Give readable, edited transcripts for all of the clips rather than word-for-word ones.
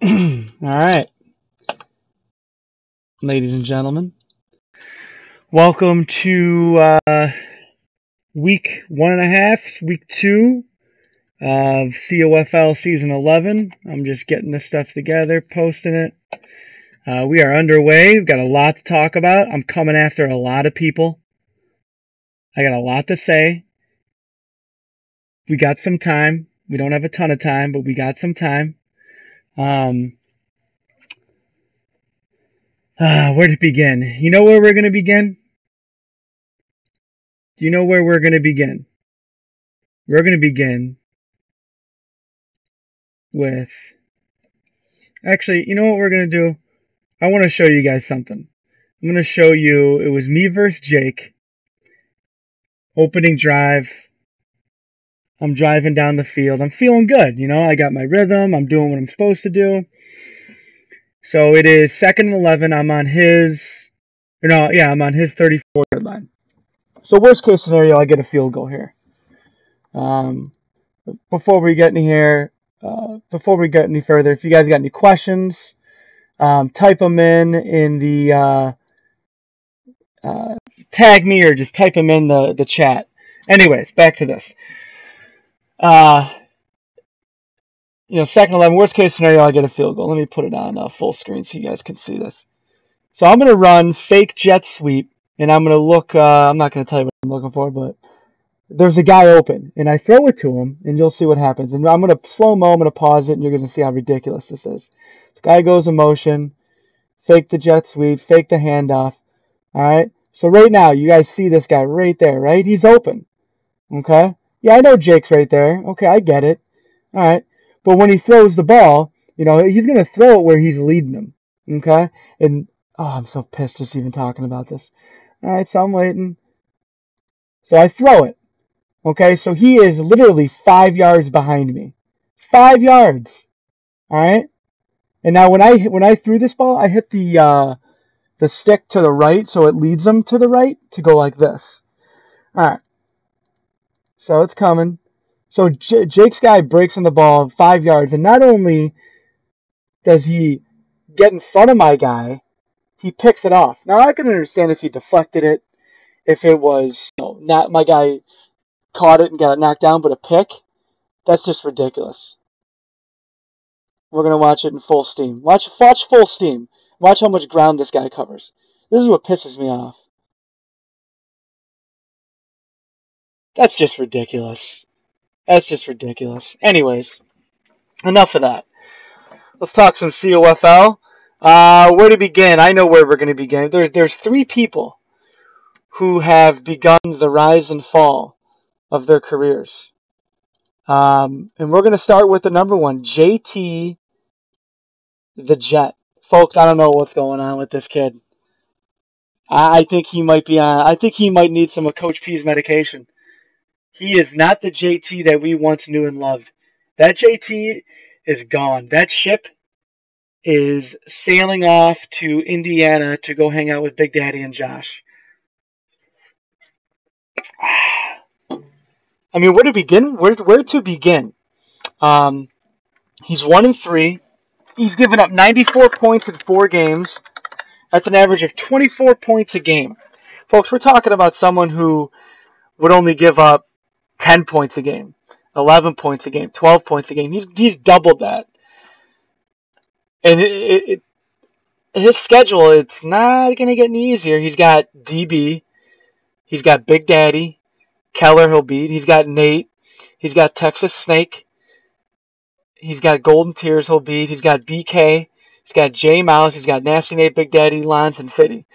All right, ladies and gentlemen, welcome to week 1.5, week 2 of COFL season 11. I'm just getting this stuff together, posting it. We are underway. We've got a lot to talk about. I'm coming after a lot of people. I got a lot to say. We got some time. We don't have a ton of time, but we got some time. Where to begin? You know where we're going to begin? Do you know where we're going to begin? We're going to begin with... Actually, you know what we're going to do? I want to show you guys something. I'm going to show you, it was me versus Jake. Opening drive. I'm driving down the field. I'm feeling good. You know, I got my rhythm. I'm doing what I'm supposed to do. So it is 2nd and 11. I'm on his 34-yard line. So worst case scenario, I get a field goal here. Before we get any further, if you guys got any questions, type them in the tag me or just type them in the chat. Anyways, back to this. 2nd and 11, worst case scenario, I get a field goal. Let me put it on full screen so you guys can see this. So I'm going to run fake jet sweep, and I'm going to look, I'm not going to tell you what I'm looking for, but there's a guy open, and I throw it to him, and you'll see what happens. And I'm going to slow-mo, I'm going to pause it, and you're going to see how ridiculous this is. The guy goes in motion, fake the jet sweep, fake the handoff. All right? So right now, you guys see this guy right there, right? He's open. Okay? Yeah, I know Jake's right there. Okay, I get it. All right. But when he throws the ball, you know, he's going to throw it where he's leading him. Okay? And, I'm so pissed just even talking about this. All right, so I'm waiting. So I throw it. Okay, so he is literally 5 yards behind me. 5 yards. All right? And now when I threw this ball, I hit the stick to the right, so it leads him to the right to go like this. All right. So it's coming. So Jake's guy breaks on the ball 5 yards, and not only does he get in front of my guy, he picks it off. Now I can understand if he deflected it, if it was not my guy caught it and got it knocked down, but a pick, that's just ridiculous. We're gonna watch it in full steam. Watch full steam. Watch how much ground this guy covers. This is what pisses me off. That's just ridiculous. That's just ridiculous. Anyways, enough of that. Let's talk some COFL. Where to begin? I know where we're going to begin. There's 3 people who have begun the rise and fall of their careers. And we're going to start with the number 1, JT the Jet. Folks, I don't know what's going on with this kid. I think he might need some of Coach P's medication. He is not the JT that we once knew and loved. That JT is gone. That ship is sailing off to Indiana to go hang out with Big Daddy and Josh. I mean, where to begin? Where to begin? He's 1-3. He's given up 94 points in 4 games. That's an average of 24 points a game. Folks, we're talking about someone who would only give up 10 points a game, 11 points a game, 12 points a game. He's doubled that. And his schedule, it's not going to get any easier. He's got DB. He's got Big Daddy. Keller he'll beat. He's got Nate. He's got Texas Snake. He's got Golden Tears he'll beat. He's got BK. He's got J Mouse. He's got Nasty Nate, Big Daddy, Lance, and Fitty.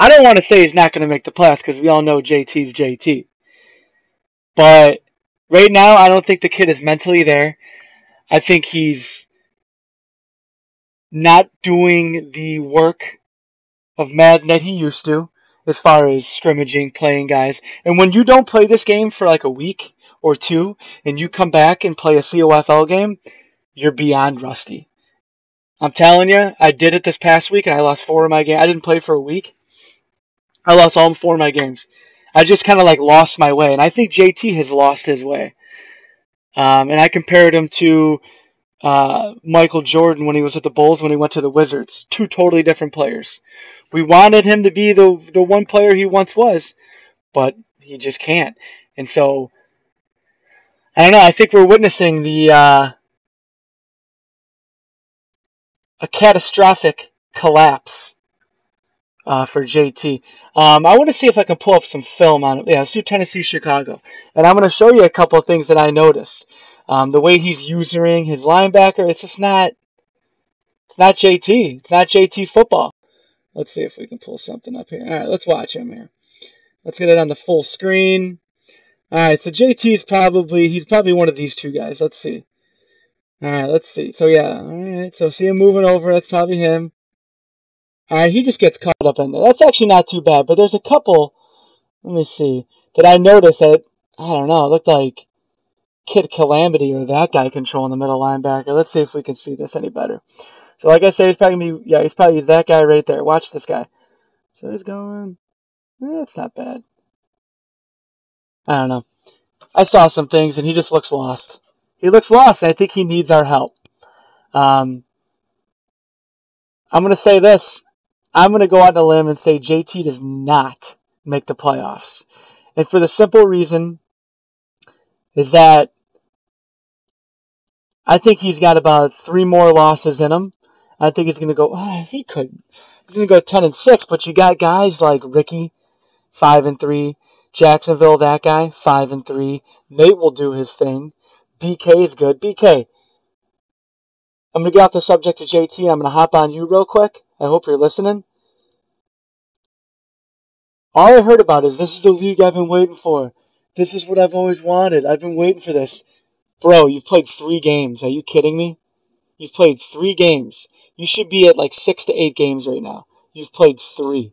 I don't want to say he's not going to make the playoffs because we all know JT's JT. But right now, I don't think the kid is mentally there. I think he's not doing the work of Madden that he used to as far as scrimmaging, playing guys. And when you don't play this game for like a week or 2 and you come back and play a COFL game, you're beyond rusty. I'm telling you, I did it this past week and I lost 4 of my games. I didn't play for a week. I lost all 4 of my games. I just kind of like lost my way. And I think JT has lost his way. And I compared him to Michael Jordan when he was at the Bulls, when he went to the Wizards. Two totally different players. We wanted him to be the one player he once was, but he just can't. And so, I don't know, I think we're witnessing a catastrophic collapse for JT. I want to see if I can pull up some film on it. Yeah, let's do Tennessee, Chicago. And I'm going to show you a couple of things that I noticed. The way he's using his linebacker, it's not JT. It's not JT football. Let's see if we can pull something up here. All right, let's watch him here. Let's get it on the full screen. All right, so JT's he's probably one of these two guys. Let's see. All right, let's see. So, yeah, all right. So, see him moving over. That's probably him. All right, he just gets caught up in there. That's actually not too bad, but there's a couple, let me see, that I noticed that, I don't know, it looked like Kid Calamity or that guy controlling the middle linebacker. Let's see if we can see this any better. So, like I said, he's probably that guy right there. Watch this guy. So, he's going, it's not bad. I don't know. I saw some things, and he just looks lost. He looks lost, and I think he needs our help. I'm going to say this. I'm going to go out on a limb and say JT does not make the playoffs. And for the simple reason is that I think he's got about 3 more losses in him. I think he's going to go, he's going to go 10-6, but you got guys like Ricky, 5-3, Jacksonville, that guy, 5-3. Nate will do his thing. BK is good. BK, I'm going to get off the subject of JT. I'm going to hop on you real quick. I hope you're listening. All I heard about is this is the league I've been waiting for. This is what I've always wanted. I've been waiting for this. Bro, you've played 3 games. Are you kidding me? You've played 3 games. You should be at like 6 to 8 games right now. You've played 3.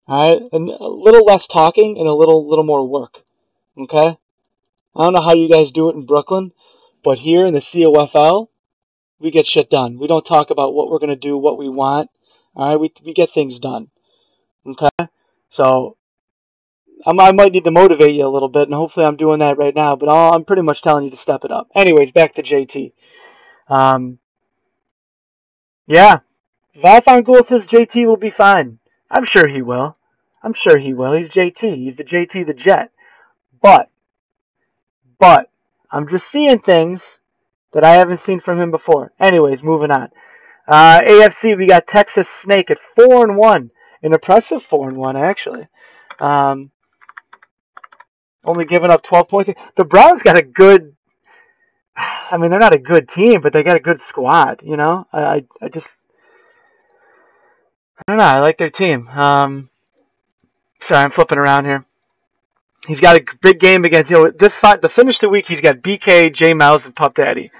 Alright? And a little less talking and a little more work. Okay? I don't know how you guys do it in Brooklyn, but here in the COFL, we get shit done. We don't talk about what we're going to do, what we want. Alright? We get things done. Okay? So, I might need to motivate you a little bit, and hopefully I'm doing that right now, but I'm pretty much telling you to step it up. Anyways, back to JT. Yeah, Valfon Ghoul says JT will be fine. I'm sure he will. I'm sure he will. He's JT. He's the JT the Jet. But, I'm just seeing things that I haven't seen from him before. Anyways, moving on. AFC, we got Texas Snake at 4-1. An impressive 4-1, actually. Only giving up 12 points. The Browns got a good... I mean, they're not a good team, but they got a good squad, you know? I don't know. I like their team. Sorry, I'm flipping around here. He's got a big game against, to finish the week, he's got BK, J Mouse, and Pup Daddy.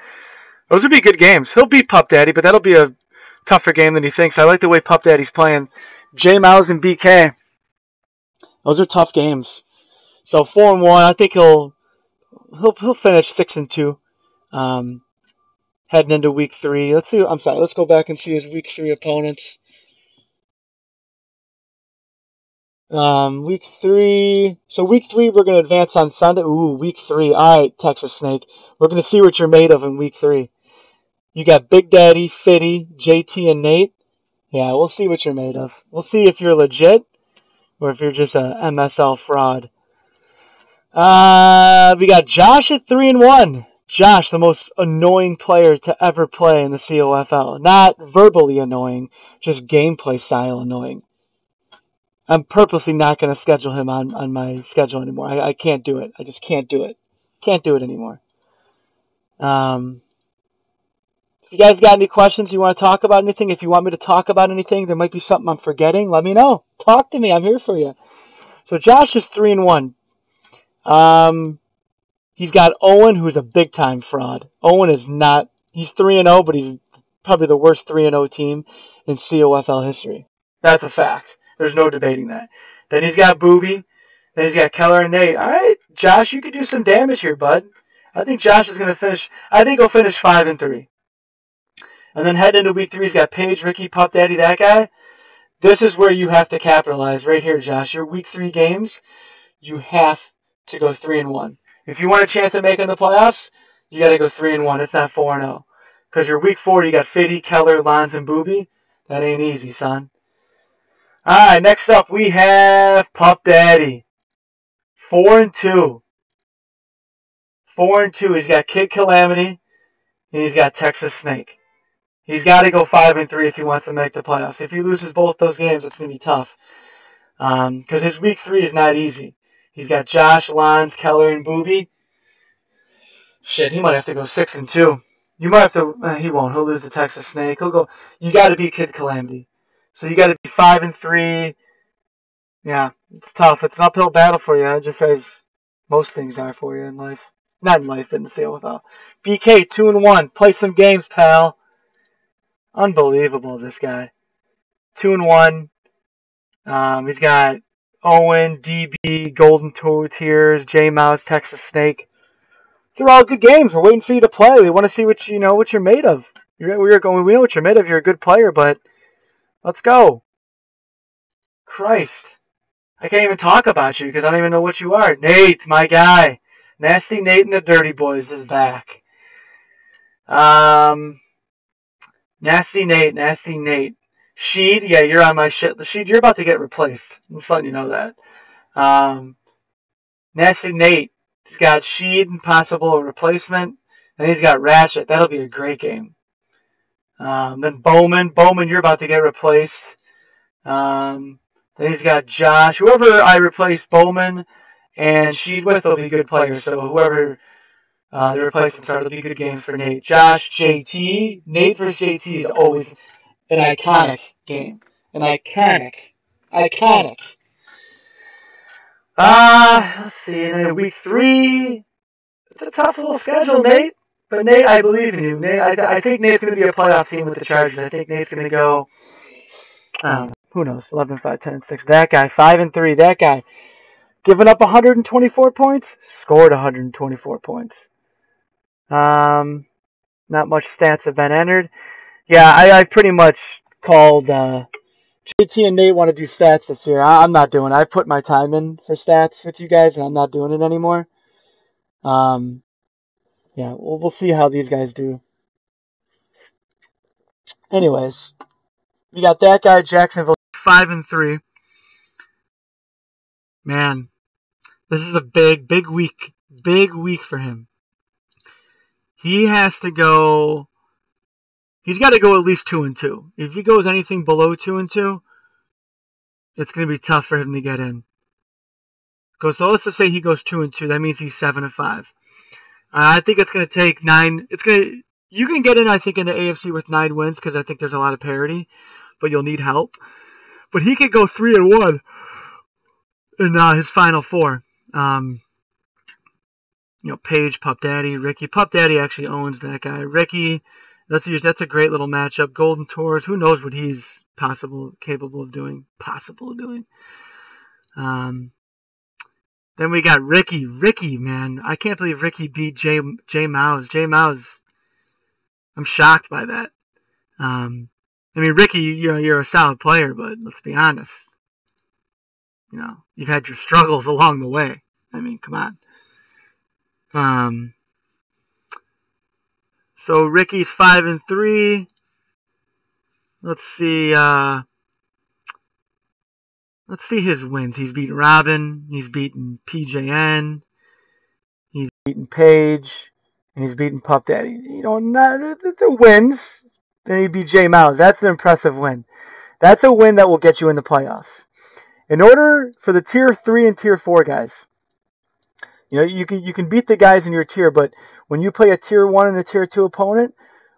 Those would be good games. He'll beat Pup Daddy, but that'll be a tougher game than he thinks. I like the way Pup Daddy's playing. J Mouse and BK. Those are tough games. So 4-1, I think he'll finish 6-2. Heading into week 3. Let's go back and see his week 3 opponents. Week 3. So week 3, we're going to advance on Sunday. Ooh, week 3. All right, Texas Snake. We're going to see what you're made of in week 3. You got Big Daddy, Fitty, JT, and Nate. Yeah, we'll see what you're made of. We'll see if you're legit or if you're just a MSL fraud. We got Josh at 3-1. Josh, the most annoying player to ever play in the COFL. Not verbally annoying, just gameplay style annoying. I'm purposely not going to schedule him on my schedule anymore. I can't do it. I just can't do it. Can't do it anymore. If you guys got any questions, you want to talk about anything, if you want me to talk about anything, there might be something I'm forgetting, let me know. Talk to me. I'm here for you. So Josh is 3-1. He's got Owen, who's a big-time fraud. Owen is not... He's 3-0, but he's probably the worst 3-0 team in COFL history. That's a fact. There's no debating that. Then he's got Booby. Then he's got Keller and Nate. All right, Josh, you could do some damage here, bud. I think Josh is going to finish... I think he'll finish 5-3. And then heading into week 3, he's got Paige, Ricky, Pup Daddy, that guy. This is where you have to capitalize right here, Josh. Your week 3 games, you have to go 3-1. If you want a chance at making the playoffs, You got to go 3-1. It's not 4-0. Because your week 4, you got Fitty, Keller, Lons, and Booby. That ain't easy, son. All right, next up we have Pup Daddy. 4-2. 4-2. He's got Kid Calamity, and he's got Texas Snake. He's got to go 5-3 if he wants to make the playoffs. If he loses both those games, it's going to be tough. Because his week 3 is not easy. He's got Josh, Lons, Keller, and Booby. Shit, he might have to go 6-2. You might have to. He won't. He'll lose to Texas Snake. He'll go. You got to beat Kid Calamity. So you got to be 5-3. Yeah, it's tough. It's an uphill battle for you, just as most things are for you in life. Not in life, in the sale without. BK 2-1. Play some games, pal. Unbelievable, this guy. 2-1. He's got Owen, DB, Golden Tears, J Mouse, Texas Snake. They're all good games. We're waiting for you to play. We want to see what you're made of. We know what you're made of. You're a good player, but let's go. Christ. I can't even talk about you because I don't even know what you are. Nate, my guy. Nasty Nate and the Dirty Boys is back. Nasty Nate. Sheed, yeah, you're on my shit. Sheed, you're about to get replaced. I'm just letting you know that. Nasty Nate. He's got Sheed and possible a replacement. And he's got Ratchet. That'll be a great game. Then Bowman. Bowman, you're about to get replaced. Then he's got Josh. Whoever I replace Bowman and Sheed with will be good players. So whoever they replace him, it'll be good games for Nate. Josh, JT. Nate versus JT is always an iconic game. An iconic. Let's see. And then week 3, it's a tough little schedule, Nate. But Nate, I believe in you. Nate, I think Nate's going to be a playoff team with the Chargers. I think Nate's going to go, who knows, 11-5, 10-6. That guy, 5-3. That guy, giving up 124 points, scored 124 points. Not much stats have been entered. Yeah, I pretty much called JT and Nate want to do stats this year. I'm not doing it. I put my time in for stats with you guys, and I'm not doing it anymore. Yeah, we'll see how these guys do. Anyways, we got that guy, Jacksonville, 5-3. Man, this is a big week. Big week for him. He has to go. He's got to go at least 2-2. If he goes anything below 2-2, it's going to be tough for him to get in. So let's just say he goes 2-2. That means he's 7-5. I think it's going to take 9. You can get in, I think, in the AFC with 9 wins because I think there's a lot of parity, but you'll need help. But he could go 3-1 in his final 4. Paige, Pup Daddy, Ricky. Pup Daddy actually owns that guy. Ricky, that's a great little matchup. Golden Tours, who knows what he's capable of doing. Then we got Ricky. Ricky, man. I can't believe Ricky beat J Mouse. J Mouse, I'm shocked by that. Ricky, you're a solid player, but let's be honest. You've had your struggles along the way. Come on. So Ricky's 5-3. Let's see. Let's see his wins. He's beaten Robin. He's beaten PJN. He's beaten Paige. And he's beaten Pup Daddy. The wins. Then he beat J Mouse. That's an impressive win. That's a win that will get you in the playoffs. In order for the Tier 3 and Tier 4 guys, you can beat the guys in your tier, but when you play a Tier 1 and a Tier 2 opponent,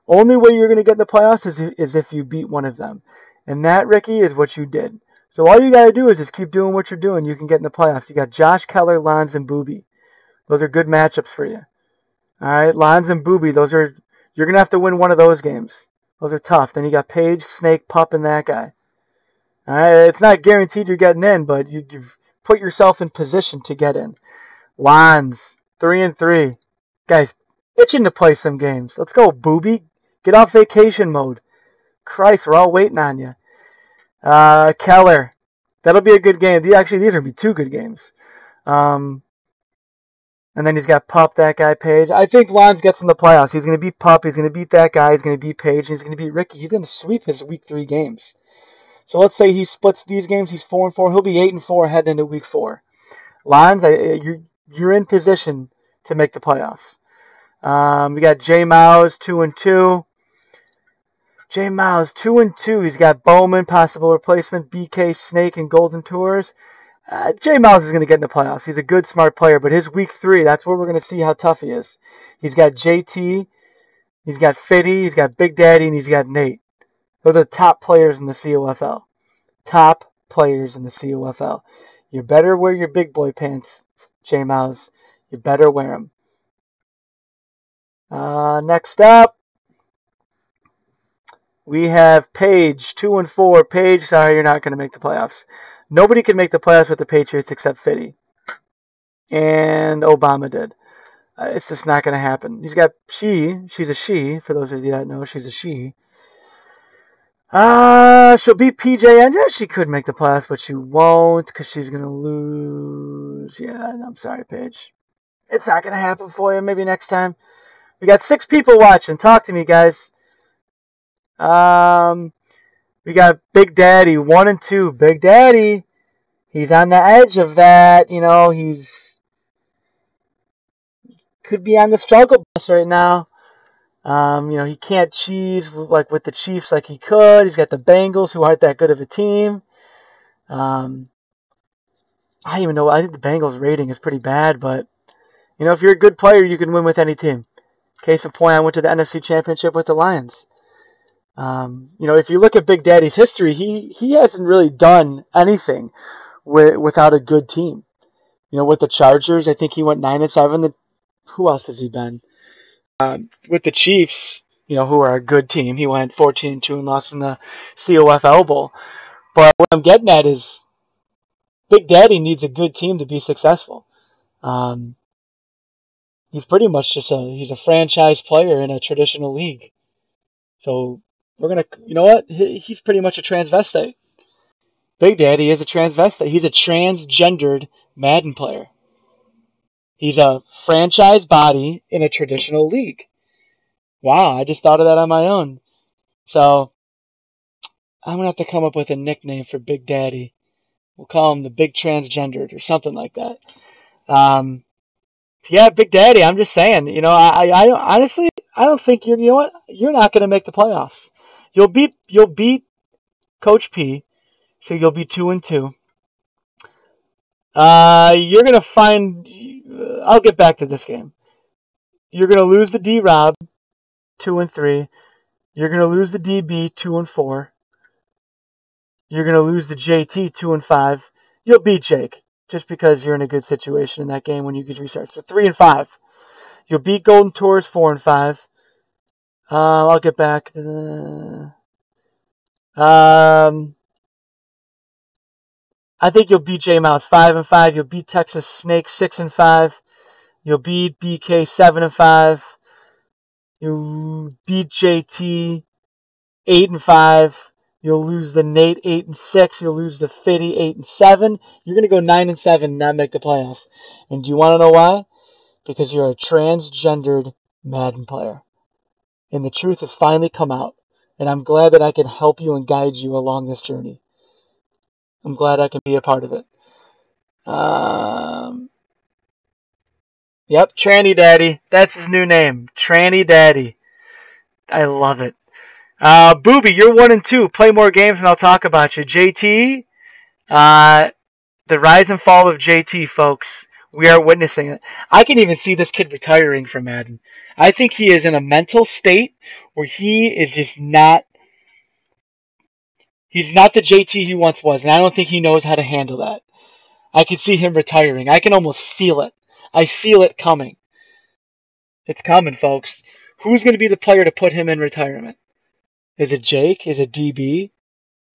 only way you're going to get in the playoffs is if you beat one of them. And that, Ricky, is what you did. So all you got to do is just keep doing what you're doing. You can get in the playoffs. You got Josh, Keller, Lons, and Booby. Those are good matchups for you. All right, Lons and Booby, you're going to have to win one of those games. Those are tough. Then you got Paige, Snake, Pup, and that guy. All right, it's not guaranteed you're getting in, but you've put yourself in position to get in. Lons, 3-3. Guys, itching to play some games. Let's go, Booby. Get off vacation mode. Christ, we're all waiting on you. Keller. That'll be a good game. These are going to be 2 good games. And then he's got Pup, that guy, Page. I think Lons gets in the playoffs. He's going to beat Pup. He's going to beat that guy. He's going to beat Page. He's going to beat Ricky. He's going to sweep his Week 3 games. So let's say he splits these games. He's 4-4. He'll be 8-4 heading into Week 4. Lons, you're in position to make the playoffs. We got J Mouse 2-2. J Mouse 2-2. He's got Bowman, possible replacement, BK, Snake, and Golden Tours. J Mouse is going to get in the playoffs. He's a good, smart player, but his Week 3, that's where we're going to see how tough he is. He's got JT, he's got Fitty, he's got Big Daddy, and he's got Nate. Those are the top players in the COFL. Top players in the COFL. You better wear your big boy pants, J Mouse. You better wear them. Next up, we have Page 2-4. Page, sorry, you're not going to make the playoffs. Nobody can make the playoffs with the Patriots except Fitty. And Obama did. It's just not going to happen. He's got she's a she, for those of you that know, she's a she. She'll beat PJ and yeah, she could make the playoffs, but she won't because she's going to lose. Yeah, I'm sorry, Paige. It's not going to happen for you. Maybe next time. We got 6 people watching. Talk to me, guys. We got Big Daddy 1-2. Big Daddy. He's on the edge of that. You know, could be on the struggle bus right now. You know, he can't cheese like with the Chiefs like he could. He's got the Bengals, who aren't that good of a team. I don't even know. I think the Bengals rating is pretty bad, but you know, if you're a good player, you can win with any team. Case in point, I went to the NFC Championship with the Lions. You know, if you look at Big Daddy's history, he hasn't really done anything without a good team. You know, with the Chargers, I think he went 9-7. Who else has he been? With the Chiefs, you know, who are a good team, he went 14-2 and lost in the COFL Bowl. But what I'm getting at is Big Daddy needs a good team to be successful. He's pretty much just he's a franchise player in a traditional league. So we're going to, you know what? He's pretty much a transvestite. Big Daddy is a transvestite. He's a transgendered Madden player. He's a franchise body in a traditional league. Wow, I just thought of that on my own. So I'm going to have to come up with a nickname for Big Daddy. We'll call him the Big Transgendered or something like that. Yeah, Big Daddy, I'm just saying, you know, I honestly, I don't think you know what? You're not going to make the playoffs. You'll beat Coach P, so you'll be 2-2. You're going to find, I'll get back to this game. You're going to lose the D-Rob, 2-3. You're going to lose the DB, 2-4. You're going to lose the JT, 2-5. You'll beat Jake, just because you're in a good situation in that game when you get restart. So 3-5. You'll beat Golden Tours, 4-5. I'll get back to the... I think you'll beat J-Mouse 5-5. You'll beat Texas Snake 6-5. You'll beat BK 7-5. You'll beat JT 8-5. You'll lose the Nate 8-6. You'll lose the Fitty 8-7. You're gonna go 9-7 and not make the playoffs. And do you want to know why? Because you're a transgendered Madden player. And the truth has finally come out. And I'm glad that I can help you and guide you along this journey. I'm glad I can be a part of it. Yep, Tranny Daddy. That's his new name. Tranny Daddy. I love it. Booby, you're 1-2. Play more games and I'll talk about you. JT, the rise and fall of JT, folks. We are witnessing it. I can even see this kid retiring from Madden. I think he is in a mental state where he is just not... He's not the JT he once was, and I don't think he knows how to handle that. I can see him retiring. I can almost feel it. I feel it coming. It's coming, folks. Who's going to be the player to put him in retirement? Is it Jake? Is it DB?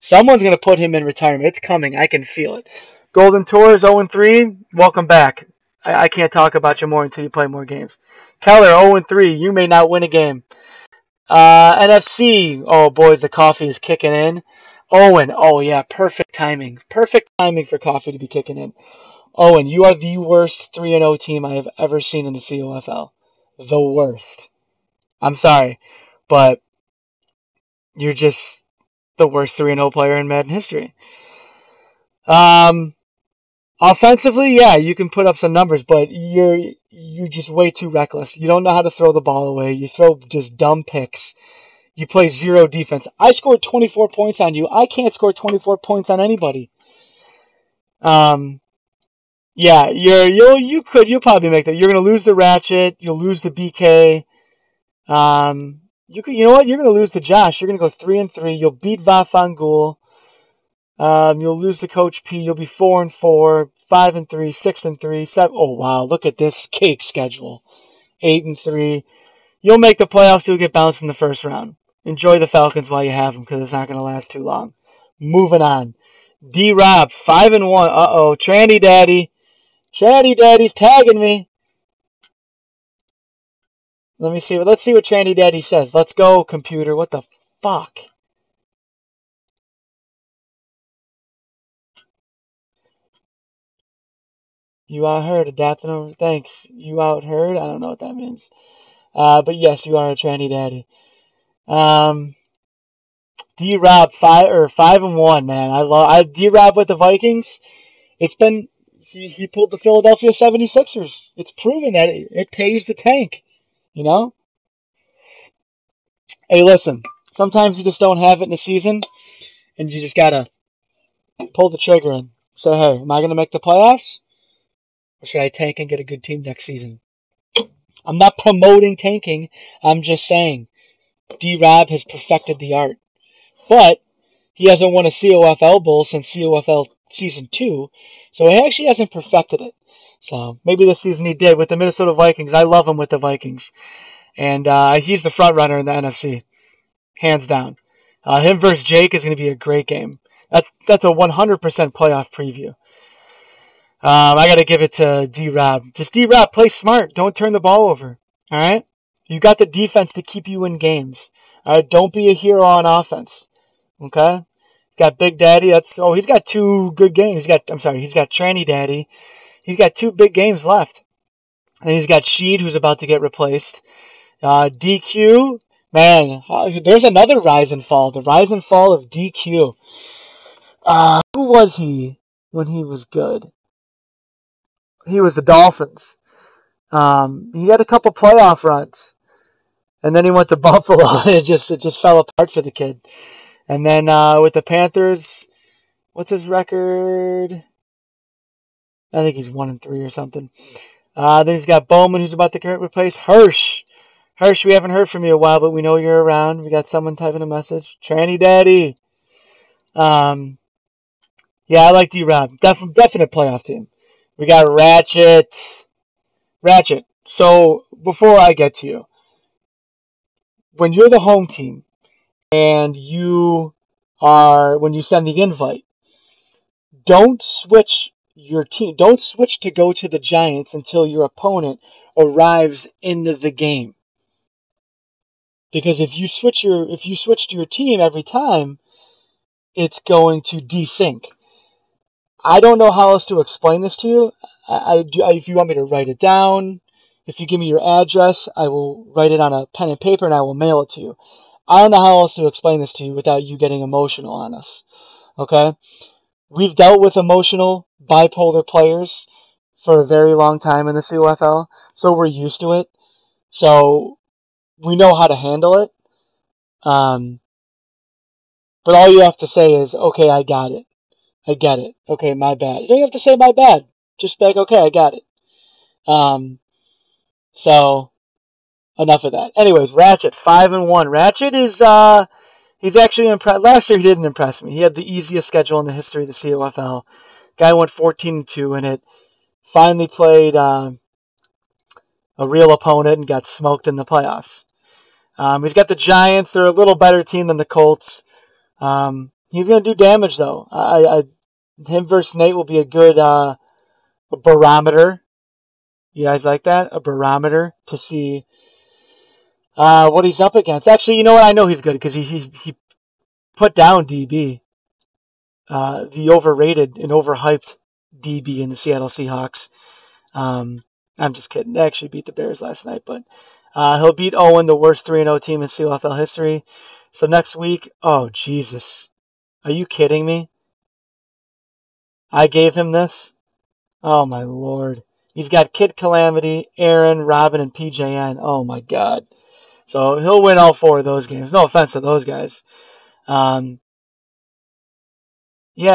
Someone's going to put him in retirement. It's coming. I can feel it. Golden Tours 0-3. Welcome back. I can't talk about you more until you play more games. Keller 0-3. You may not win a game. NFC. Oh, boys, the coffee is kicking in. Owen. Oh, yeah. Perfect timing. Perfect timing for coffee to be kicking in. Owen, you are the worst 3-0 team I have ever seen in the COFL. The worst. I'm sorry, but you're just the worst 3-0 player in Madden history. Offensively, yeah, you can put up some numbers, but you're just way too reckless. You don't know how to throw the ball away. You throw just dumb picks. You play zero defense. I scored 24 points on you. I can't score 24 points on anybody. Yeah, you'll probably make that. You're gonna lose the Ratchet. You'll lose the BK. You know what? You're gonna lose to Josh. You're gonna go 3-3. You'll beat Vafangul. You'll lose to Coach P. You'll be 4-4, 5-3, 6-3, 7. Oh wow! Look at this cake schedule. 8-3. You'll make the playoffs. You'll get bounced in the first round. Enjoy the Falcons while you have them, because it's not gonna last too long. Moving on. D-Rob 5-1. Uh-oh, Tranny Daddy. Tranny Daddy's tagging me. Let's see what Tranny Daddy says. Let's go, computer. What the fuck? You outheard. Adapting. Thanks. You outheard. I don't know what that means. But yes, you are a Tranny Daddy. D-Rob 5-1, man. I D-Rob with the Vikings. He pulled the Philadelphia 76ers. It's proven that it pays the tank. You know? Hey, listen. Sometimes you just don't have it in the season, and you just gotta pull the trigger and say, hey, am I gonna make the playoffs? Or should I tank and get a good team next season? I'm not promoting tanking. I'm just saying D-Rob has perfected the art. But he hasn't won a COFL Bowl since COFL Season 2, so he actually hasn't perfected it. So maybe this season he did with the Minnesota Vikings. I love him with the Vikings. And he's the front runner in the NFC. Hands down. Him versus Jake is going to be a great game. That's a 100% playoff preview. I got to give it to D-Rob. Just D-Rob, play smart. Don't turn the ball over. All right? You got the defense to keep you in games. All right? Don't be a hero on offense. Okay? Got Big Daddy. He's got 2 good games. He's got Tranny Daddy. He's got 2 big games left. And he's got Sheed, who's about to get replaced. DQ, man, there's another rise and fall. The rise and fall of DQ. Who was he when he was good? He was the Dolphins. He had a couple playoff runs, and then he went to Buffalo. It just fell apart for the kid. And then with the Panthers, what's his record? I think he's 1-3 or something. Then he's got Bowman, who's about to get replaced. Hirsch, we haven't heard from you a while, but we know you're around. We got someone typing a message. Tranny Daddy. Yeah, I like D-Rob. Definite playoff team. We got Ratchet. So, before I get to you, when you're the home team and when you send the invite, don't switch your team. Don't switch to go to the Giants until your opponent arrives into the game. Because if you switch to your team every time, it's going to desync. I don't know how else to explain this to you. If you want me to write it down, if you give me your address, I will write it on a pen and paper and I will mail it to you. I don't know how else to explain this to you without you getting emotional on us. Okay? We've dealt with emotional, bipolar players for a very long time in the COFL, so we're used to it. So we know how to handle it. But all you have to say is, okay, I got it. I get it. Okay, my bad. You don't have to say my bad. Just be like, okay, I got it. So enough of that. Anyways, Ratchet 5-1. Ratchet is he's actually impressed. Last year he didn't impress me. He had the easiest schedule in the history of the COFL. Guy went 14-2 in it. Finally played a real opponent and got smoked in the playoffs. He's got the Giants. They're a little better team than the Colts. He's going to do damage, though. Him versus Nate will be a good barometer. You guys like that? A barometer to see what he's up against. Actually, you know what? I know he's good because he put down DB. The overrated and overhyped DB in the Seattle Seahawks. I'm just kidding. They actually beat the Bears last night, but he'll beat Owen, the worst 3-0 team in CFL history. So next week, oh Jesus, are you kidding me? I gave him this? Oh my Lord. He's got Kid Calamity, Aaron, Robin, and PJN. Oh my God. So he'll win all 4 of those games. No offense to those guys. Yeah,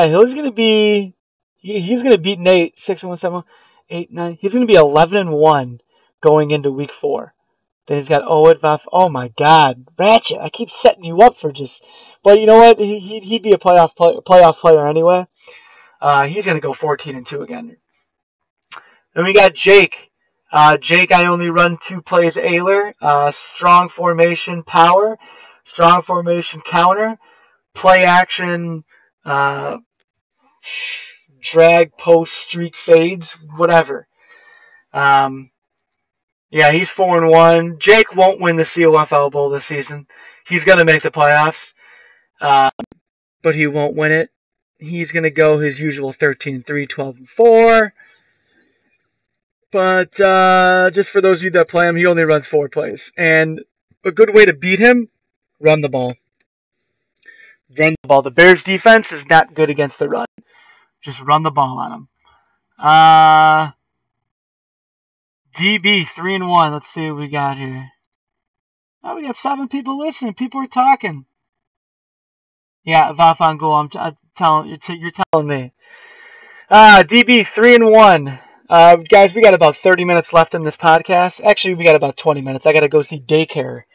he's gonna be. He's gonna beat Nate 6-1, 7, 8, 9. He's gonna be 11-1 going into week 4. Then he's got Owen, Vaff. Oh my God, Ratchet! I keep setting you up for just. But you know what? He'd be a playoff player anyway. He's gonna go 14-2 again. Then we got Jake. Jake, I only run 2 plays Ailer. Strong formation power, strong formation counter, play action. Drag, post, streak, fades, whatever. Yeah, he's 4-1. Jake won't win the COFL Bowl this season. He's gonna make the playoffs, but he won't win it. He's gonna go his usual 13-3, 12-4. But just for those of you that play him, he only runs 4 plays. And a good way to beat him: run the ball. Run the ball. The Bears' defense is not good against the run. Just run the ball on him. DB 3-1. Let's see what we got here. Oh, we got 7 people listening. People are talking. Yeah, Vafangul, you're telling me. DB 3-1. Guys, we got about 30 minutes left in this podcast. Actually, we got about 20 minutes. I gotta go see daycare.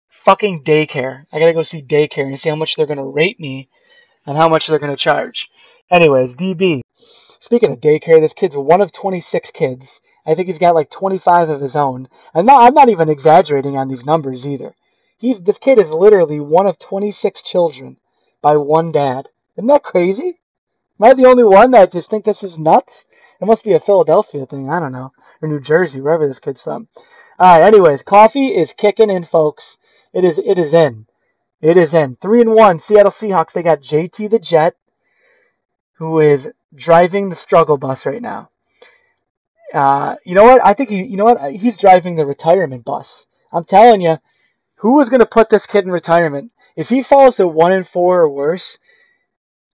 Fucking daycare. I gotta go see daycare and see how much they're gonna rate me and how much they're gonna charge. Anyways, DB. Speaking of daycare, this kid's one of 26 kids. I think he's got like 25 of his own. And I'm not even exaggerating on these numbers either. This kid is literally one of 26 children by one dad. Isn't that crazy? Am I the only one that just think this is nuts? It must be a Philadelphia thing. I don't know. Or New Jersey, wherever this kid's from. Alright, anyways, coffee is kicking in, folks. It is in. It is in. 3-1, Seattle Seahawks. They got JT the Jet, who is driving the struggle bus right now. You know what? I think he's driving the retirement bus. I'm telling you, who is going to put this kid in retirement? If he falls to 1-4 or worse,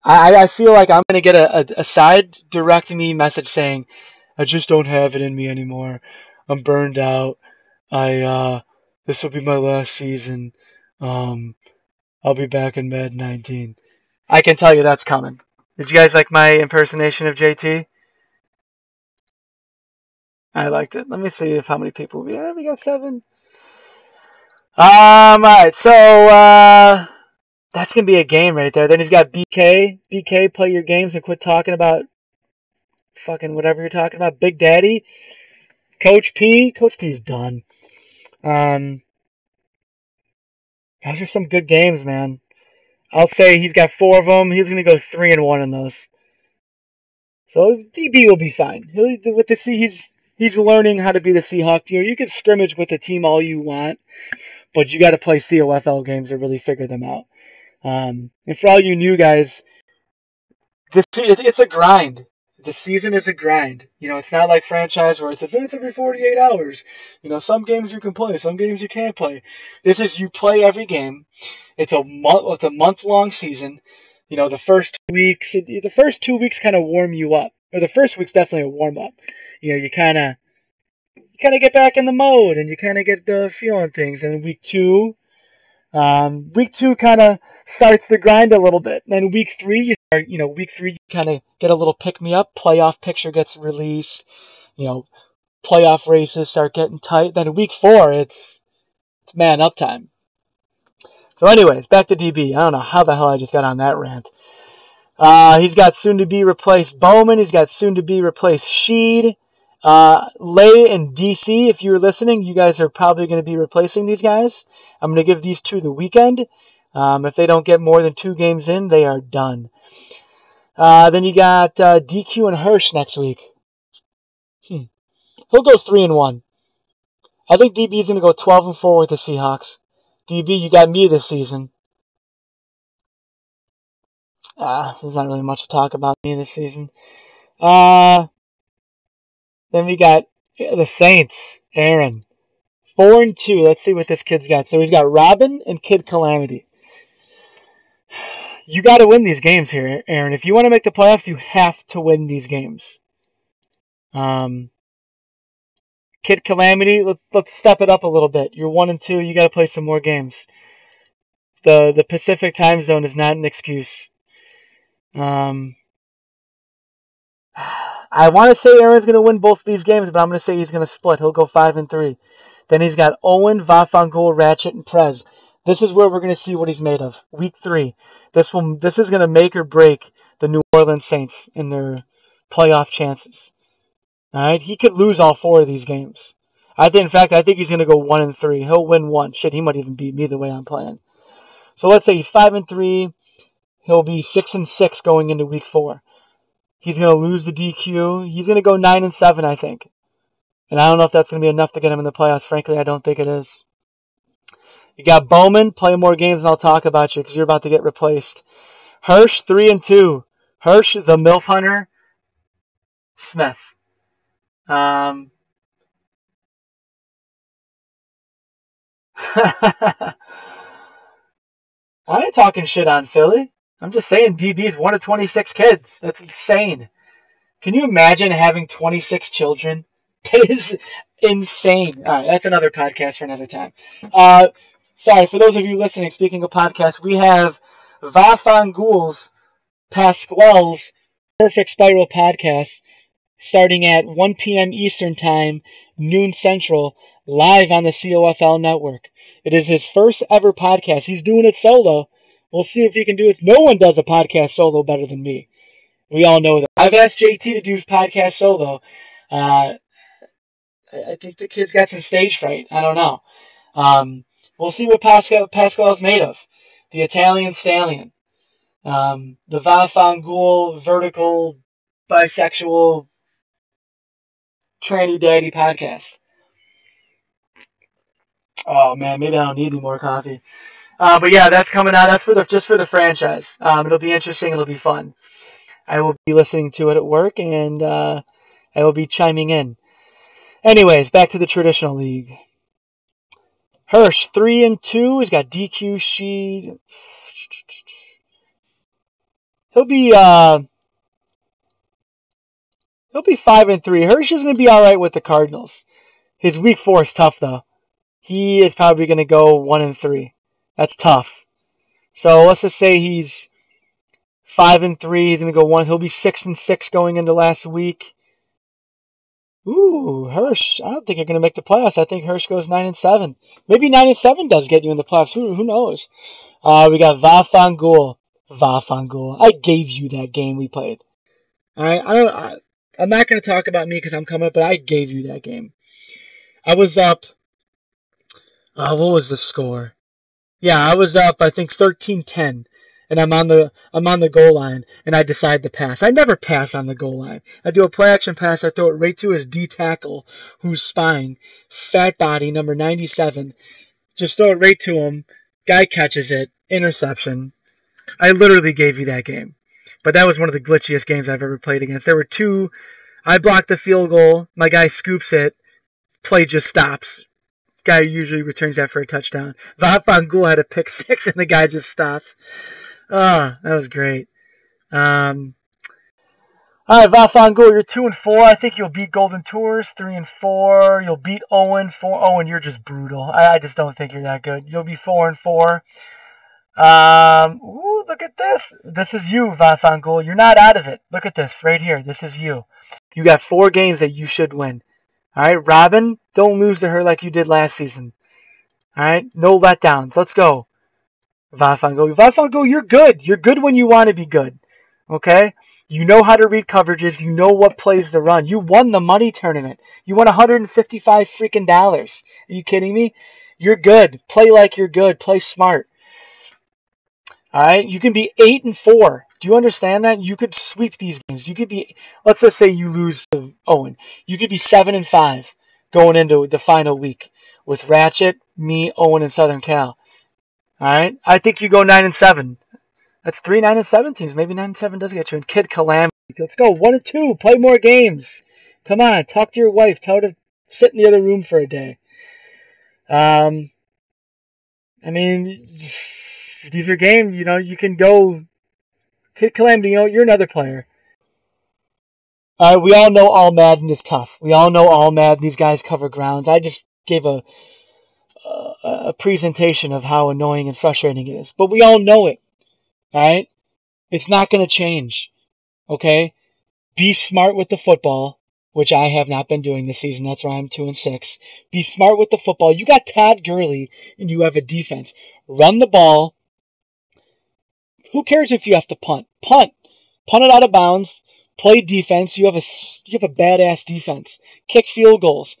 I feel like I'm going to get a side direct me message saying, I just don't have it in me anymore. I'm burned out. This will be my last season. I'll be back in Mad 19. I can tell you that's coming. Did you guys like my impersonation of JT? I liked it. Let me see how many people we got 7. Alright, so that's gonna be a game right there. Then he's got BK. BK, play your games and quit talking about fucking whatever you're talking about. Big Daddy. Coach P. Coach P's done. Those are some good games, man. I'll say he's got 4 of them. He's gonna go 3-1 in those. So DB will be fine. He's learning how to be the Seahawk. You can scrimmage with the team all you want, but you got to play COFL games to really figure them out. And for all you new guys, it's a grind. The season is a grind. It's not like franchise where it's events every 48 hours. Some games you can play, some games you can't play. This is you play every game. It's a month-long season. The first 2 weeks kind of warm you up. Or the first week's definitely a warm-up. You kind of get back in the mode and you kind of get the feeling things. And week 2 kind of starts the grind a little bit. And then week 3, you kind of get a little pick-me-up. Playoff picture gets released. Playoff races start getting tight. Then week 4, it's man-up time. So anyways, back to DB. I don't know how the hell I just got on that rant. He's got soon-to-be replaced Bowman. He's got soon-to-be replaced Sheed. Lay and DC, if you're listening, you guys are probably going to be replacing these guys. I'm going to give these 2 the weekend. If they don't get more than 2 games in, they are done. Then you got DQ and Hirsch next week. He'll go 3-1. I think DB is going to go 12-4 with the Seahawks. DB, you got me this season. There's not really much to talk about me this season. Then we got the Saints. Aaron. 4-2. Let's see what this kid's got. So he's got Robin and Kid Calamity. You got to win these games here, Aaron. If you want to make the playoffs, you have to win these games. Kid Calamity, let's step it up a little bit. You're 1-2. You got to play some more games. The Pacific time zone is not an excuse. I want to say Aaron's going to win both of these games, but I'm going to say he's going to split. He'll go 5-3. Then he's got Owen, Vafangul, Ratchet, and Prez. This is where we're going to see what he's made of. Week 3. This is going to make or break the New Orleans Saints in their playoff chances. All right, he could lose all 4 of these games. In fact, I think he's going to go 1-3. He'll win 1. Shit, he might even beat me the way I'm playing. So let's say he's 5-3. He'll be 6-6 going into week 4. He's going to lose the DQ. He's going to go 9-7, I think. And I don't know if that's going to be enough to get him in the playoffs. Frankly, I don't think it is. You got Bowman. Play more games and I'll talk about you because you're about to get replaced. Hirsch, 3-2. Hirsch, the MILF Hunter. Smith. I ain't talking shit on Philly. I'm just saying DB's 1 of 26 kids. That's insane. Can you imagine having 26 children? That is insane. All right, that's another podcast for another time. Sorry, for those of you listening, speaking of podcasts, we have Vafangul's Pasquale's Perfect Spiral podcast starting at 1 p.m. Eastern Time, noon Central, live on the COFL network. It is his first ever podcast. He's doing it solo. We'll see if he can do it. No one does a podcast solo better than me. We all know that. I've asked JT to do his podcast solo. I think the kid's got some stage fright. I don't know. We'll see what Pascal's made of. The Italian Stallion. The Vafangul vertical bisexual tranny daddy podcast. Oh man, maybe I don't need any more coffee. But yeah, that's coming out. That's just for the franchise. It'll be interesting. It'll be fun. I will be listening to it at work, and I will be chiming in. Anyways, back to the traditional league. Hirsch, 3-2. He's got DQ sheet. He'll be 5-3. Hirsch is going to be all right with the Cardinals. His week 4 is tough though. He is probably going to go 1-3. That's tough. So let's just say he's 5-3. He's going to go 1. He'll be 6-6 going into last week. Ooh, Hirsch. I don't think you're going to make the playoffs. I think Hirsch goes 9-7. Maybe 9-7 does get you in the playoffs. Who knows? We got Vafangul. I gave you that game we played. All right. I'm not going to talk about me because I'm coming up, but I gave you that game. I was up. What was the score? Yeah, I was up. I think 13-10. And I'm on the goal line, and I decide to pass. I never pass on the goal line. I do a play action pass. I throw it right to his D tackle, who's spying, fat body, number 97. Just throw it right to him. Guy catches it, interception. I literally gave you that game, but that was one of the glitchiest games I've ever played against. There were 2. I blocked the field goal. My guy scoops it. Play just stops. Guy usually returns that for a touchdown. Vafangul had a pick 6, and the guy just stops. That was great. All right, Vafangul, you're 2-4. I think you'll beat Golden Tours 3-4. You'll beat Owen 4. Owen, you're just brutal. I just don't think you're that good. You'll be 4-4. Ooh, look at this. This is you, Vafangul. You're not out of it. Look at this right here. This is you. You got 4 games that you should win. All right, Robin, don't lose to her like you did last season. All right, no letdowns. Let's go. Vafangul, you're good. You're good when you want to be good. Okay? You know how to read coverages. You know what plays to run. You won the money tournament. You won $155 freaking dollars. Are you kidding me? You're good. Play like you're good. Play smart. All right? You can be 8-4. Do you understand that? You could sweep these games. You could be, let's just say you lose to Owen. You could be 7-5 going into the final week with Ratchet, me, Owen, and Southern Cal. All right? I think you go 9-7. That's 3 9-7 teams. Maybe 9-7 does get you. And Kid Calamity. Let's go. 1-2. Play more games. Come on. Talk to your wife. Tell her to sit in the other room for a day. I mean, these are games, you can go. Kid Calamity, you're another player. We all know all Madden is tough. We all know all Madden. These guys cover grounds. I just gave a presentation of how annoying and frustrating it is. But we all know it. Alright? It's not going to change. Okay? Be smart with the football, which I have not been doing this season. That's why I'm 2-6. Be smart with the football. You got Todd Gurley, and you have a defense. Run the ball. Who cares if you have to punt? Punt. Punt it out of bounds. Play defense. You have a badass defense. Kick field goals.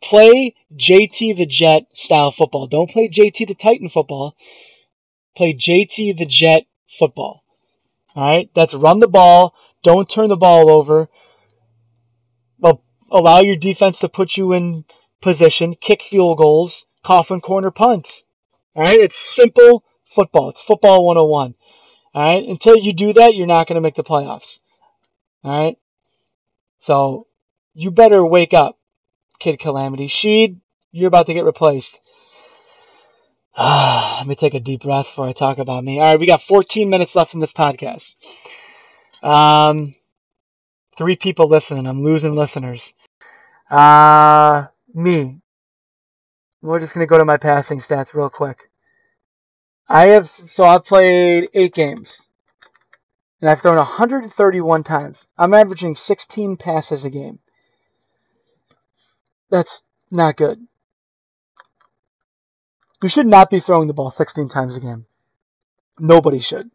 Play JT the Jet style football. Don't play JT the Titan football. Play JT the Jet football. Alright? That's run the ball. Don't turn the ball over. Allow your defense to put you in position. Kick field goals. Coffin corner punts. Alright? It's simple football. It's football 101. Alright? Until you do that, you're not going to make the playoffs. Alright? So, you better wake up, Kid Calamity. Sheed, you're about to get replaced. Let me take a deep breath before I talk about me. Alright, we got 14 minutes left in this podcast. 3 people listening. I'm losing listeners. Me. We're just going to go to my passing stats real quick. I've played 8 games. And I've thrown 131 times. I'm averaging 16 passes a game. That's not good. You should not be throwing the ball 16 times a game. Nobody should.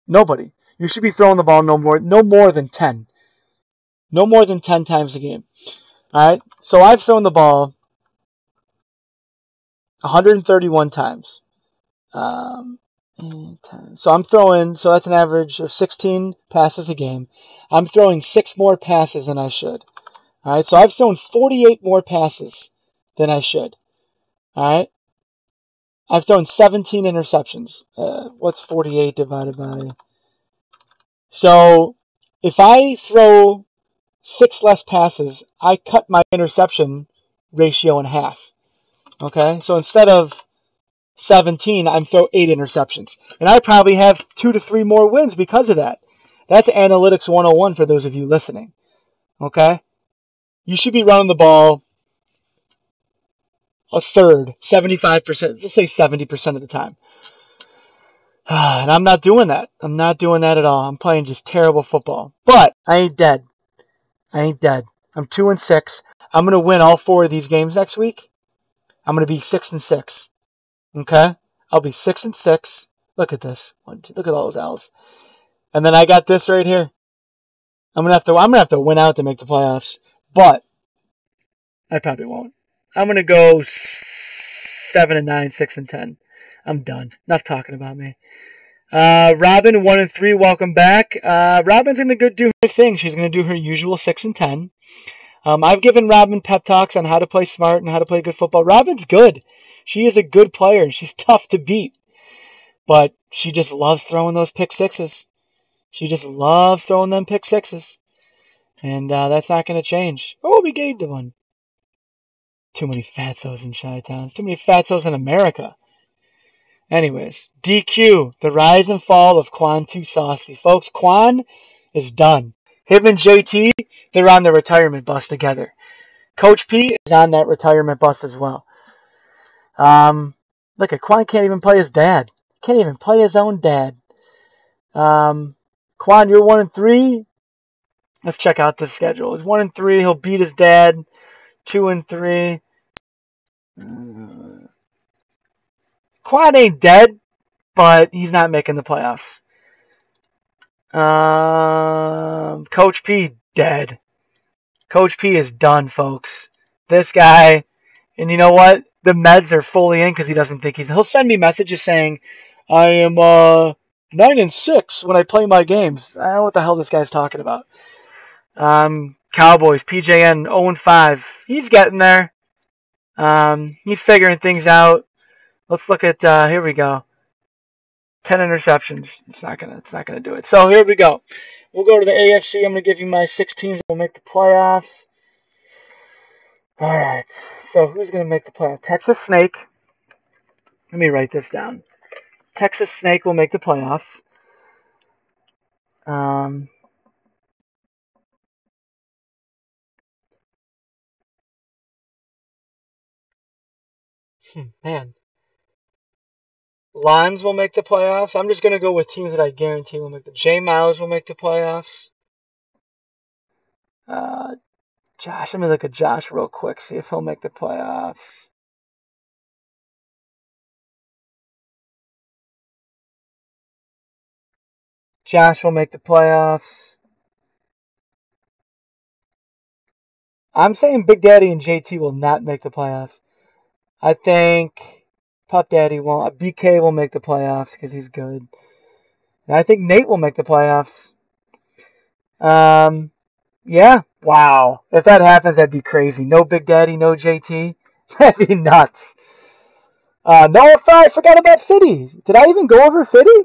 Nobody. You should be throwing the ball no more than 10. No more than 10 times a game. Alright? So I've thrown the ball 131 times. So that's an average of 16 passes a game. I'm throwing 6 more passes than I should. Alright, so I've thrown 48 more passes than I should. Alright? I've thrown 17 interceptions. What's 48 divided by... So, if I throw 6 less passes, I cut my interception ratio in half. Okay? So instead of 17, I'm throw 8 interceptions. And I probably have 2 to 3 more wins because of that. That's Analytics 101 for those of you listening. Okay? You should be running the ball a third, 75%, let's say 70% of the time. And I'm not doing that. I'm not doing that at all. I'm playing just terrible football. But I ain't dead. I'm 2-6. I'm going to win all 4 of these games next week. I'm going to be 6-6. Okay? I'll be 6-6. Look at this. 1, 2. Look at all those L's. And then I got this right here. I'm gonna have to win out to make the playoffs. But I probably won't. I'm gonna go 7-9, 6-10. I'm done. Enough talking about me. Robin 1-3. Welcome back. Robin's gonna go do her thing. She's gonna do her usual 6-10. I've given Robin pep talks on how to play smart and how to play good football. Robin's good. She is a good player. She's tough to beat. But she just loves throwing those pick sixes. She just loves throwing them pick sixes. And that's not going to change. Oh, we gained one. Too many fatzos in Chi-Town. Too many fatzos in America. Anyways, DQ, the rise and fall of Quan Too Saucy. Folks, Quan is done. Him and JT, they're on the retirement bus together. Coach P is on that retirement bus as well. Look, Quan can't even play his dad. Can't even play his own dad. Quan, you're 1-3. Let's check out the schedule. He's 1-3. He'll beat his dad. 2-3. Quan ain't dead, but he's not making the playoffs. Coach P dead. Coach P is done, folks. This guy, and you know what? The meds are fully in because he doesn't think he'll send me messages saying, I am 9-6 when I play my games. I don't know what the hell this guy's talking about. Cowboys, PJN 0-5. He's getting there. He's figuring things out. Let's look at here we go. 10 interceptions. It's not gonna do it. So here we go. We'll go to the AFC. I'm going to give you my 6 teams that will make the playoffs. All right. So who's going to make the playoffs? Texas Snake. Let me write this down. Texas Snake will make the playoffs. Man. Lions will make the playoffs. I'm just going to go with teams that I guarantee will make the J Miles will make the playoffs. Josh, let me look at Josh real quick, see if he'll make the playoffs. Josh will make the playoffs. I'm saying Big Daddy and JT will not make the playoffs. I think Pup Daddy won't. BK will make the playoffs because he's good. And I think Nate will make the playoffs. Yeah. Wow. If that happens, that'd be crazy. No Big Daddy, no JT. That'd be nuts. No, if I forgot about Fitty. Did I even go over Fitty?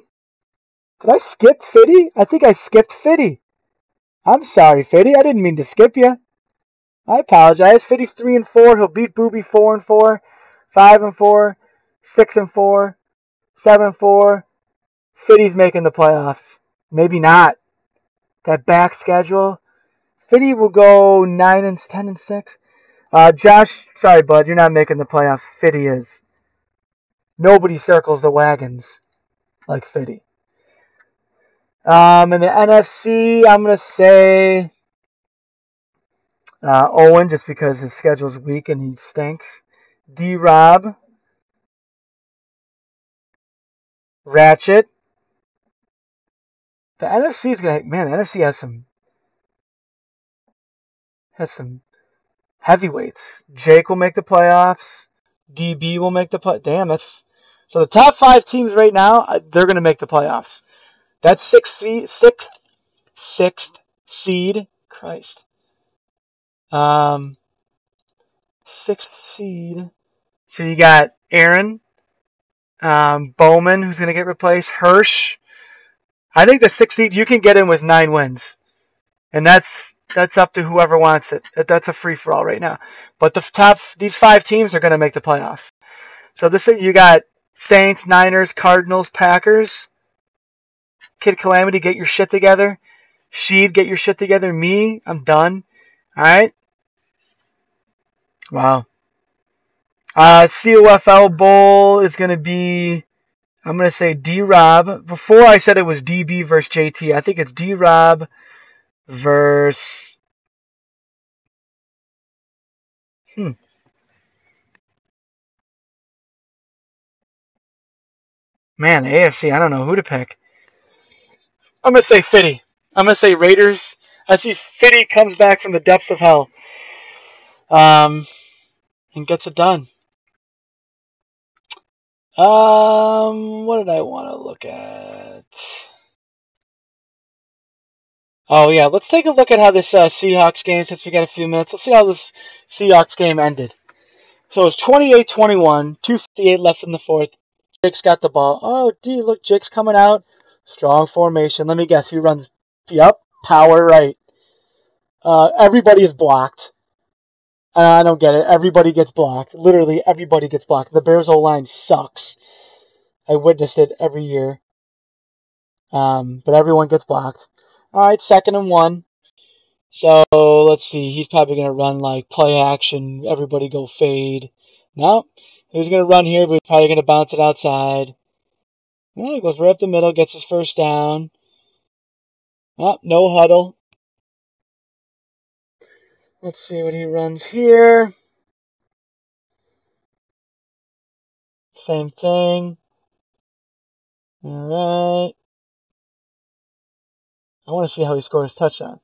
Did I skip Fitty? I think I skipped Fitty. I'm sorry, Fitty. I didn't mean to skip you. I apologize. Fitty's 3-4. He'll beat Booby 4-4, 5-4, 6-4, 7-4. Fitty's making the playoffs. Maybe not. That back schedule. Fitty will go 9-10-6. Josh, sorry, bud, you're not making the playoffs. Fitty is. Nobody circles the wagons like Fitty. In the NFC, I'm gonna say Owen, just because his schedule's weak and he stinks. D-Rob. Ratchet. The NFC is gonna, man, the NFC has some heavyweights. Jake will make the playoffs. DB will make the play. Damn, that's so. The top 5 teams right now, they're gonna make the playoffs. That's sixth seed. Christ. 6th seed. So you got Aaron, Bowman, who's gonna get replaced. Hirsch. I think the 6th seed you can get in with 9 wins, and that's up to whoever wants it. That's a free for all right now. But these 5 teams are going to make the playoffs. So you got Saints, Niners, Cardinals, Packers. Kid Calamity, get your shit together. Sheed, get your shit together. Me, I'm done. All right. Wow. COFL Bowl is going to be, I'm going to say D-Rob. Before I said it was DB versus JT. I think it's D-Rob versus... Man, the AFC, I don't know who to pick. I'm going to say Fitty. I'm going to say Raiders. I see Fitty comes back from the depths of hell. And gets it done. What did I want to look at? Oh, yeah. Let's take a look at how this Seahawks game, since we got a few minutes. Let's see how this Seahawks game ended. So it's 28-21, 2:58 left in the 4th. Jake's got the ball. Oh, look, Jake's coming out. Strong formation. Let me guess. He runs, yep, power right. Everybody is blocked. I don't get it. Everybody gets blocked. Literally, everybody gets blocked. The Bears' O-line sucks. I witnessed it every year. But everyone gets blocked. All right, 2nd and 1. So, let's see. He's probably going to run like play action. Everybody go fade. No. He was going to run here, but he's probably going to bounce it outside. Well, he goes right up the middle, gets his first down. Oh, no huddle. Let's see what he runs here. Same thing. All right. I want to see how he scores touchdown.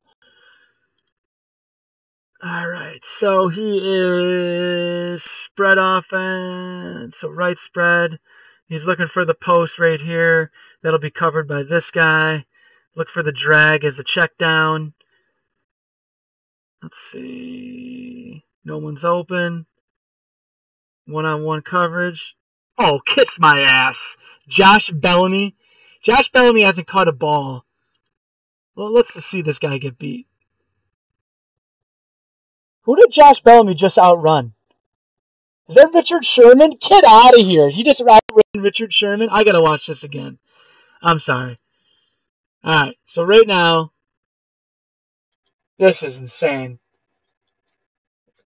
All right. So he is spread offense. So right spread. He's looking for the post right here. That'll be covered by this guy. Look for the drag as a check down. Let's see. No one's open. One-on-one coverage. Oh, kiss my ass. Josh Bellamy. Josh Bellamy hasn't caught a ball Well, let's just see this guy get beat. Who did Josh Bellamy just outrun? Is that Richard Sherman? Get out of here. He just outran Richard Sherman? I gotta watch this again. I'm sorry. Alright, so right now, this is insane.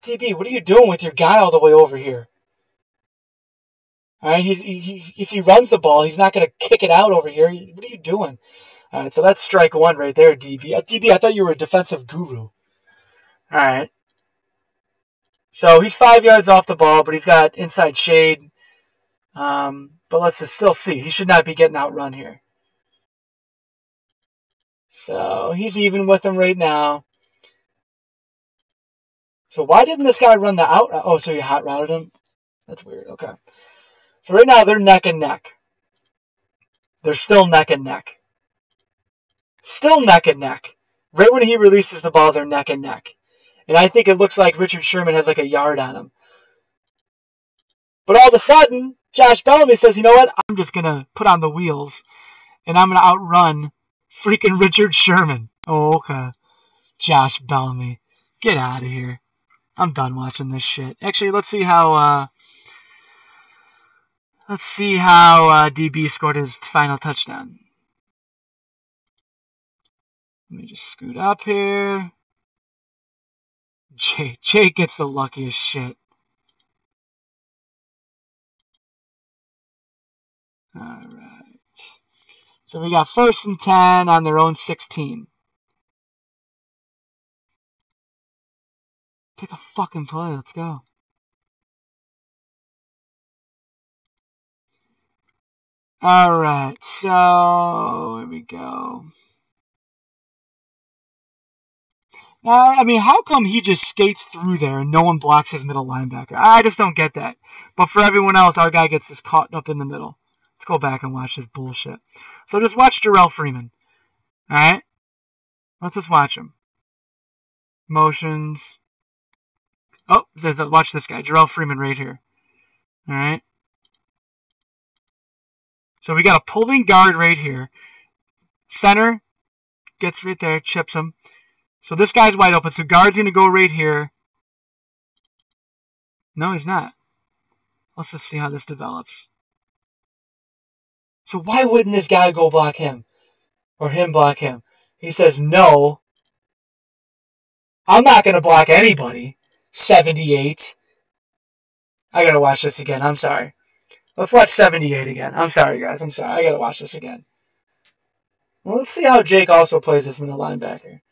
DB, what are you doing with your guy all the way over here? Alright, if he runs the ball, he's not gonna kick it out over here. What are you doing? Alright, so that's strike one right there, DB. DB, I thought you were a defensive guru. Alright. So he's 5 yards off the ball, but he's got inside shade. But let's just still see. He should not be getting outrun here. So he's even with him right now. So why didn't this guy run the out? Oh, so you hot routed him? That's weird. Okay. So right now they're neck and neck. They're still neck and neck. Still neck and neck. Right when he releases the ball, they're neck and neck. And I think it looks like Richard Sherman has like a yard on him. But all of a sudden, Josh Bellamy says, you know what? I'm just going to put on the wheels. And I'm going to outrun freaking Richard Sherman. Oh, okay. Josh Bellamy. Get out of here. I'm done watching this shit. Actually, let's see how DB scored his final touchdown. Let me just scoot up here. Jake gets the luckiest shit. Alright. So we got 1st and 10 on their own 16. Pick a fucking play. Let's go. Alright, so here we go. I mean, how come he just skates through there and no one blocks his middle linebacker? I just don't get that. But for everyone else, our guy gets this caught up in the middle. Let's go back and watch this bullshit. So just watch Jarrell Freeman. Alright? Let's just watch him. Motions. Oh, watch this guy. Jarrell Freeman right here. Alright? So we got a pulling guard right here. Center gets right there, chips him. So this guy's wide open. So guard's going to go right here. No, he's not. Let's just see how this develops. So why wouldn't this guy go block him? Or him block him? He says, no. I'm not going to block anybody. 78. I got to watch this again. I'm sorry. Let's watch 78 again. I'm sorry, guys. I'm sorry. I got to watch this again. Well, let's see how Jake also plays this middle linebacker.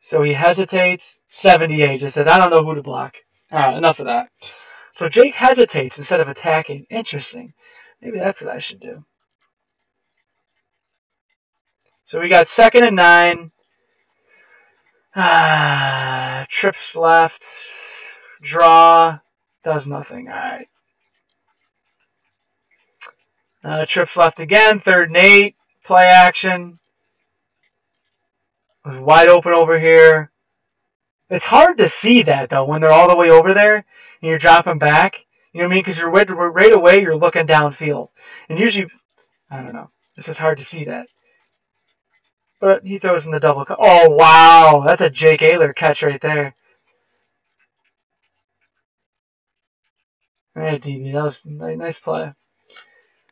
So he hesitates. 78 just says, I don't know who to block. All right, enough of that. So Jake hesitates instead of attacking. Interesting. Maybe that's what I should do. So we got 2nd and 9. Trips left. Draw. Does nothing. All right. Trips left again. 3rd and 8. Play action. Was wide open over here. It's hard to see that, though, when they're all the way over there and you're dropping back. You know what I mean? Because you're right away, you're looking downfield. And usually, I don't know. This is hard to see that. But he throws in the double. Oh, wow. That's a Jake Ayler catch right there. All right, DB. That was a nice play.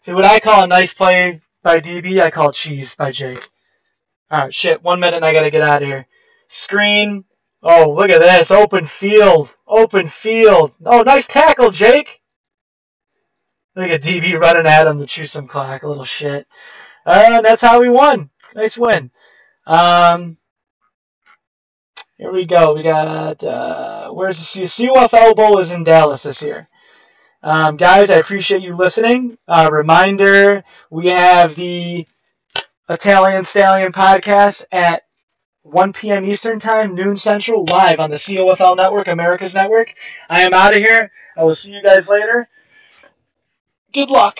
See, what I call a nice play by DB, I call cheese by Jake. All right, shit. 1 minute and I got to get out of here. Screen. Oh, look at this. Open field. Open field. Oh, nice tackle, Jake. Look at DB running at him to chew some clock. A little shit. And that's how we won. Nice win. Here we go. We got, where's the CUFL Bowl is in Dallas this year. Guys, I appreciate you listening. Reminder, we have the Italian Stallion podcast at 1 p.m. Eastern Time, noon Central, live on the COFL Network, America's Network. I am out of here. I will see you guys later. Good luck.